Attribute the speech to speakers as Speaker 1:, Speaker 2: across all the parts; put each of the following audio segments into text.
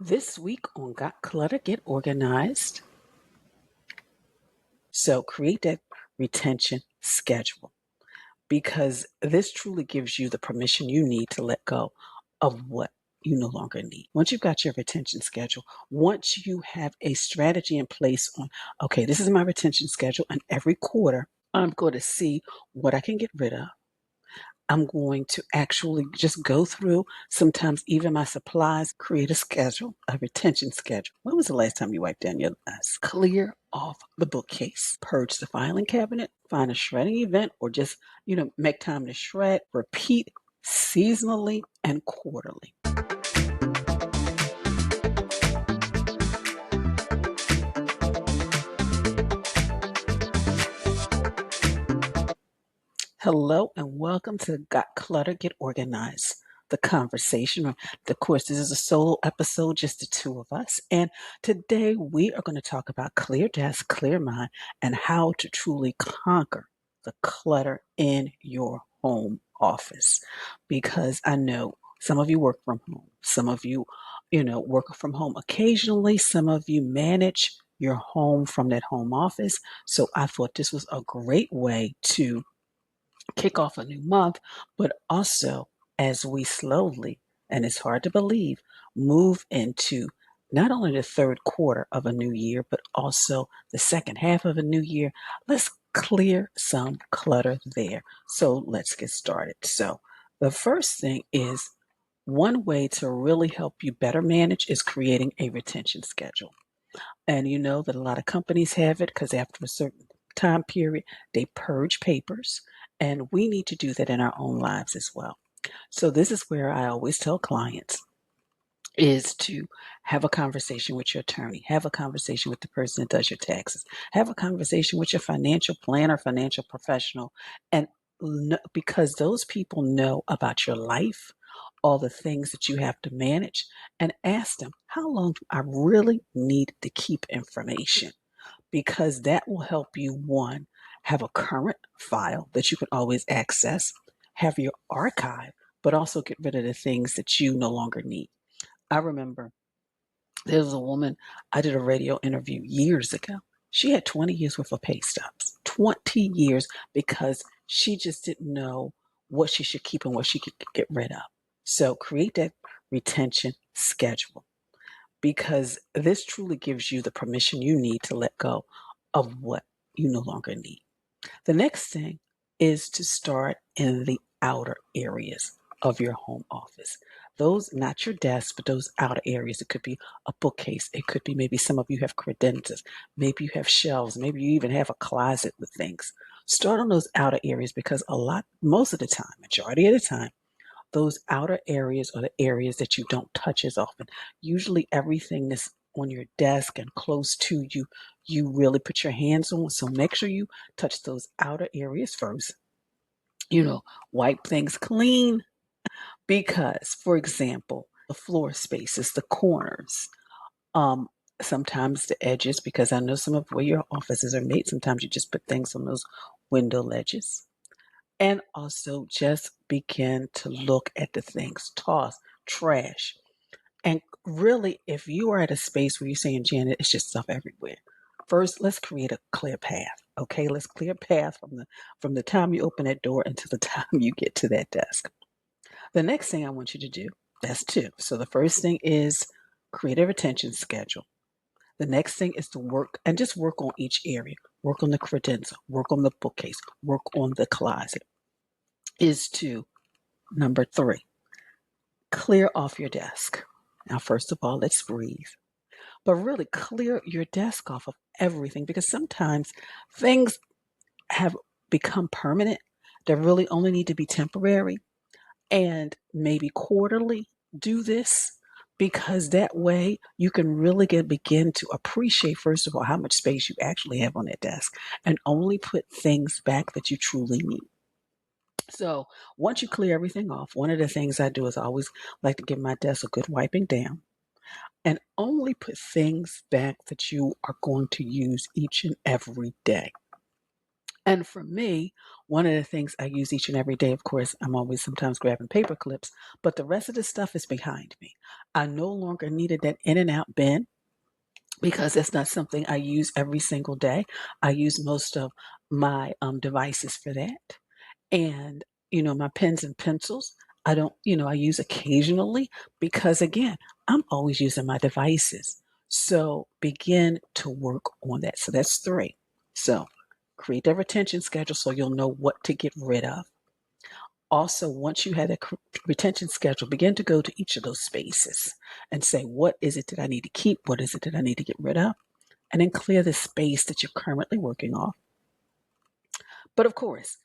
Speaker 1: This week on Got Clutter, Get Organized. So create that retention schedule because this truly gives you the permission you need to let go of what you no longer need. Once you've got your retention schedule, once you have a strategy in place on, okay, this is my retention schedule, and every quarter I'm going to see what I can get rid of. I'm going to actually just go through, sometimes even my supplies, create a schedule, a retention schedule. When was the last time you wiped down your desk? Clear off the bookcase, purge the filing cabinet, find a shredding event, or just, make time to shred. Repeat seasonally and quarterly. Hello and welcome to Got Clutter, Get Organized, the conversation room. Of course, this is a solo episode, just the two of us. And today we are going to talk about clear desk, clear mind, and how to truly conquer the clutter in your home office. Because I know some of you work from home, some of you, work from home occasionally, some of you manage your home from that home office. So I thought this was a great way to kick off a new month, but also as we slowly, and it's hard to believe, move into not only the third quarter of a new year, but also the second half of a new year. Let's clear some clutter there. So let's get started. So the first thing is one way to really help you better manage is creating a retention schedule. And you know that a lot of companies have it because after a certain time period, they purge papers. And we need to do that in our own lives as well. So this is where I always tell clients is to have a conversation with your attorney, have a conversation with the person that does your taxes, have a conversation with your financial planner, financial professional, and because those people know about your life, all the things that you have to manage, and ask them, how long do I really need to keep information? Because that will help you, one, have a current file that you can always access, have your archive, but also get rid of the things that you no longer need. I remember there was a woman, I did a radio interview years ago. She had 20 years worth of pay stubs, 20 years, because she just didn't know what she should keep and what she could get rid of. So create that retention schedule because this truly gives you the permission you need to let go of what you no longer need. The next thing is to start in the outer areas of your home office. Those, not your desk, but those outer areas. It could be a bookcase. It could be maybe some of you have credentials. Maybe you have shelves. Maybe you even have a closet with things. Start on those outer areas because most of the time, majority of the time, those outer areas are the areas that you don't touch as often. Usually everything that's on your desk and close to you, you really put your hands on. So make sure you touch those outer areas first. Wipe things clean because, for example, the floor spaces, the corners, um, sometimes the edges, because I know some of where your offices are made, sometimes you just put things on those window ledges. And also just begin to look at the things, toss, trash. And really, if you are at a space where you're saying, Janet, it's just stuff everywhere. First, let's create a clear path. Okay, let's clear a path from the time you open that door until the time you get to that desk. The next thing I want you to do, that's two. So the first thing is create a retention schedule. The next thing is to work on each area. Work on the credenza, work on the bookcase, work on the closet. Is to number three, clear off your desk. Now, first of all, let's breathe. But really clear your desk off of everything because sometimes things have become permanent that really only need to be temporary. And maybe quarterly do this because that way you can really begin to appreciate, first of all, how much space you actually have on that desk and only put things back that you truly need. So once you clear everything off, one of the things I do is I always like to give my desk a good wiping down and only put things back that you are going to use each and every day. And for me, one of the things I use each and every day, of course, I'm always sometimes grabbing paper clips, but the rest of the stuff is behind me. I no longer needed that in and out bin because that's not something I use every single day. I use most of my devices for that. And, my pens and pencils, I don't, I use occasionally because, again, I'm always using my devices. So begin to work on that. So that's three. So create a retention schedule so you'll know what to get rid of. Also, once you have a retention schedule, begin to go to each of those spaces and say, what is it that I need to keep? What is it that I need to get rid of? And then clear the space that you're currently working off. But of course,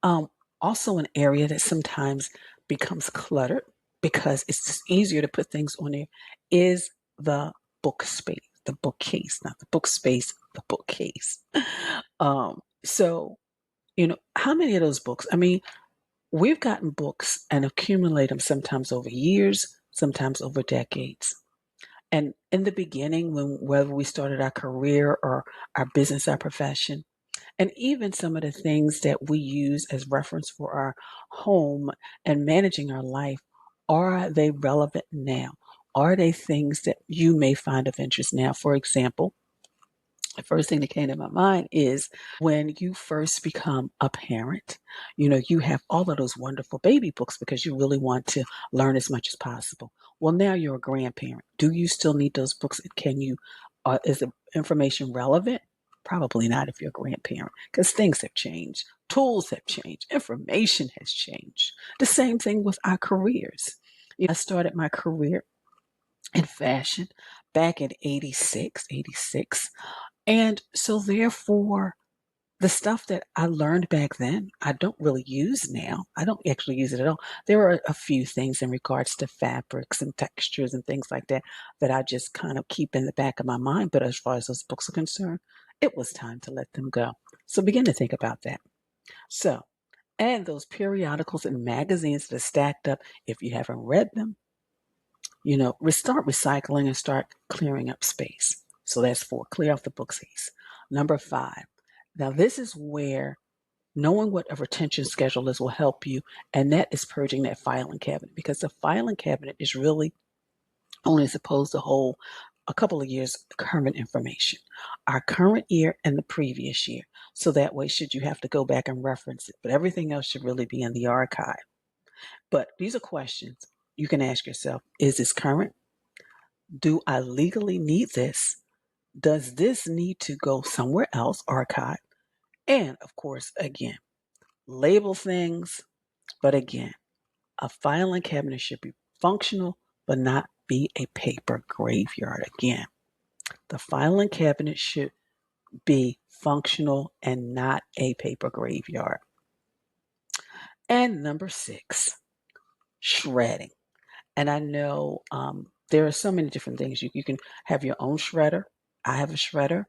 Speaker 1: um, also an area that sometimes becomes cluttered because it's just easier to put things on there is the book space, the bookcase, not the book space, the bookcase. So, how many of those books? I mean, we've gotten books and accumulate them sometimes over years, sometimes over decades. And in the beginning, whether we started our career or our business, our profession, and even some of the things that we use as reference for our home and managing our life, are they relevant now? Are they things that you may find of interest now? For example, the first thing that came to my mind is when you first become a parent, you have all of those wonderful baby books because you really want to learn as much as possible. Well, now you're a grandparent. Do you still need those books? Is the information relevant? Probably not if you're a grandparent because things have changed. Tools have changed. Information has changed. The same thing with our careers. I started my career in fashion back in 86. And so, therefore, the stuff that I learned back then, I don't really use now. I don't actually use it at all. There are a few things in regards to fabrics and textures and things like that that I just kind of keep in the back of my mind. But as far as those books are concerned, it was time to let them go. So begin to think about that. So, and those periodicals and magazines that are stacked up, if you haven't read them, start recycling and start clearing up space. So that's 4, clear off the bookcase. Number 5, now this is where knowing what a retention schedule is will help you, and that is purging that filing cabinet because the filing cabinet is really only supposed to hold a couple of years current information, our current year and the previous year. So that way, should you have to go back and reference it, but everything else should really be in the archive. But these are questions you can ask yourself. Is this current? Do I legally need this? Does this need to go somewhere else, archive? And of course, again, label things. But again, a filing cabinet should be functional, but not be a paper graveyard. Again, the filing cabinet should be functional and not a paper graveyard. And number 6, shredding. And I know there are so many different things. You can have your own shredder. I have a shredder.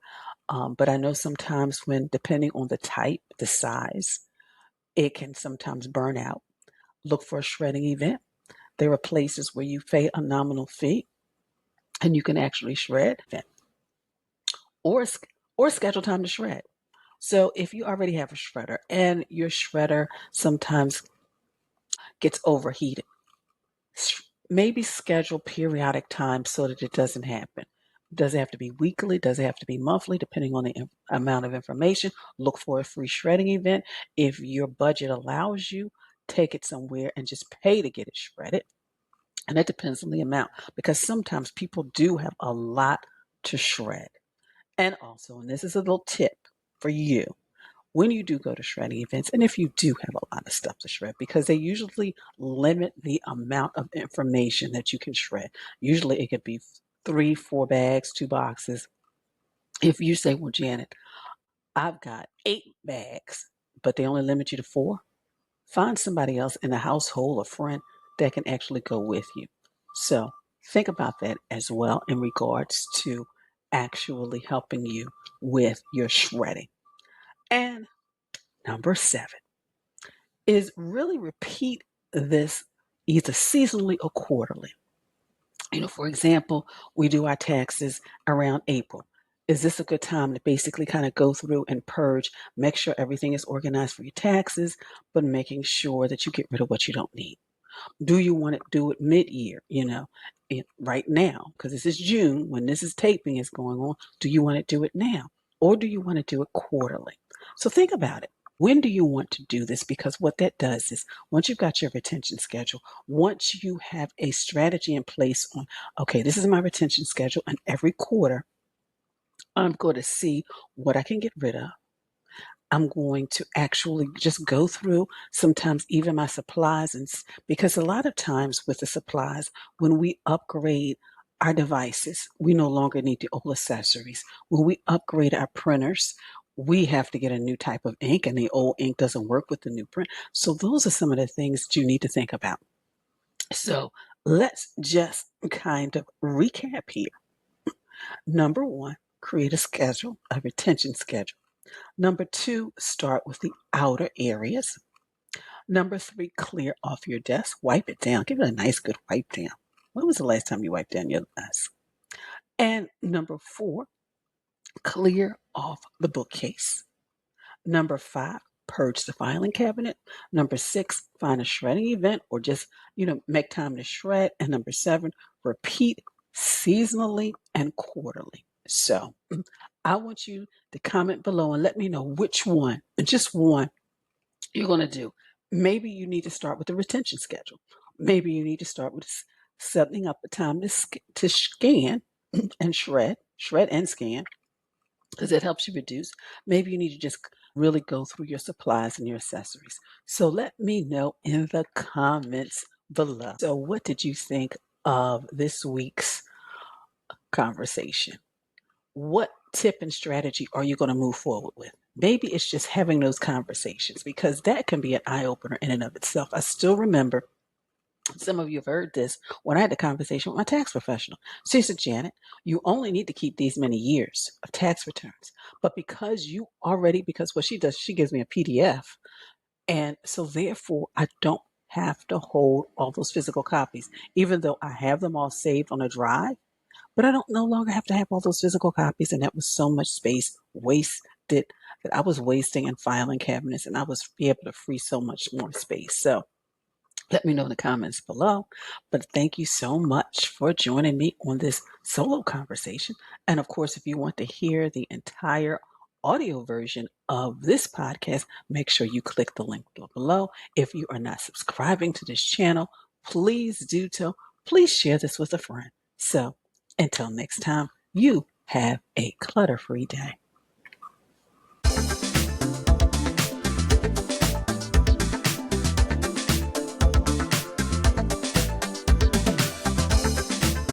Speaker 1: But I know sometimes when, depending on the type, the size, it can sometimes burn out. Look for a shredding event. There are places where you pay a nominal fee and you can actually shred or, or schedule time to shred. So if you already have a shredder and your shredder sometimes gets overheated, maybe schedule periodic times so that it doesn't happen. Does it have to be weekly? Does it have to be monthly? Depending on the amount of information, look for a free shredding event. If your budget allows you, take it somewhere and just pay to get it shredded. And that depends on the amount because sometimes people do have a lot to shred. And also, and this is a little tip for you, when you do go to shredding events, and if you do have a lot of stuff to shred, because they usually limit the amount of information that you can shred. Usually it could be 3, 4 bags, 2 boxes. If you say, well, Janet, I've got 8 bags, but they only limit you to 4, find somebody else in the household, a friend that can actually go with you. So think about that as well in regards to actually helping you with your shredding. And number 7 is really repeat this either seasonally or quarterly. For example, we do our taxes around April. Is this a good time to basically kind of go through and purge, make sure everything is organized for your taxes, but making sure that you get rid of what you don't need? Do you want to do it mid-year, right now? Because this is June when this is taping is going on. Do you want to do it now? Or do you want to do it quarterly? So think about it. When do you want to do this? Because what that does is once you've got your retention schedule, once you have a strategy in place on, okay, this is my retention schedule, and every quarter I'm going to see what I can get rid of. I'm going to actually just go through sometimes even my supplies, and because a lot of times with the supplies, when we upgrade our devices, we no longer need the old accessories. When we upgrade our printers, we have to get a new type of ink, and the old ink doesn't work with the new print. So those are some of the things that you need to think about. So let's just kind of recap here. Number one, create a schedule, a retention schedule. Number two, start with the outer areas. Number three, clear off your desk. Wipe it down. Give it a nice good wipe down. When was the last time you wiped down your desk? And number four, clear off the bookcase. Number five, purge the filing cabinet. Number six, find a shredding event or just, make time to shred. And number seven, repeat seasonally and quarterly. So I want you to comment below and let me know which one, just one, you're going to do. Maybe you need to start with the retention schedule. Maybe you need to start with setting up a time to scan and shred and scan, because it helps you reduce. Maybe you need to just really go through your supplies and your accessories. So let me know in the comments below. So what did you think of this week's conversation? What tip and strategy are you going to move forward with? Maybe it's just having those conversations, because that can be an eye opener in and of itself. I still remember, some of you have heard this, when I had the conversation with my tax professional. She said, Janet, you only need to keep these many years of tax returns. But because what she does, she gives me a PDF. And so therefore, I don't have to hold all those physical copies, even though I have them all saved on a drive. But I don't no longer have to have all those physical copies, and that was so much space wasted that I was wasting in filing cabinets, and I was be able to free so much more space. So let me know in the comments below. But thank you so much for joining me on this solo conversation. And of course, if you want to hear the entire audio version of this podcast, make sure you click the link below. If you are not subscribing to this channel, please do so. Please share this with a friend. So until next time, you have a clutter-free day.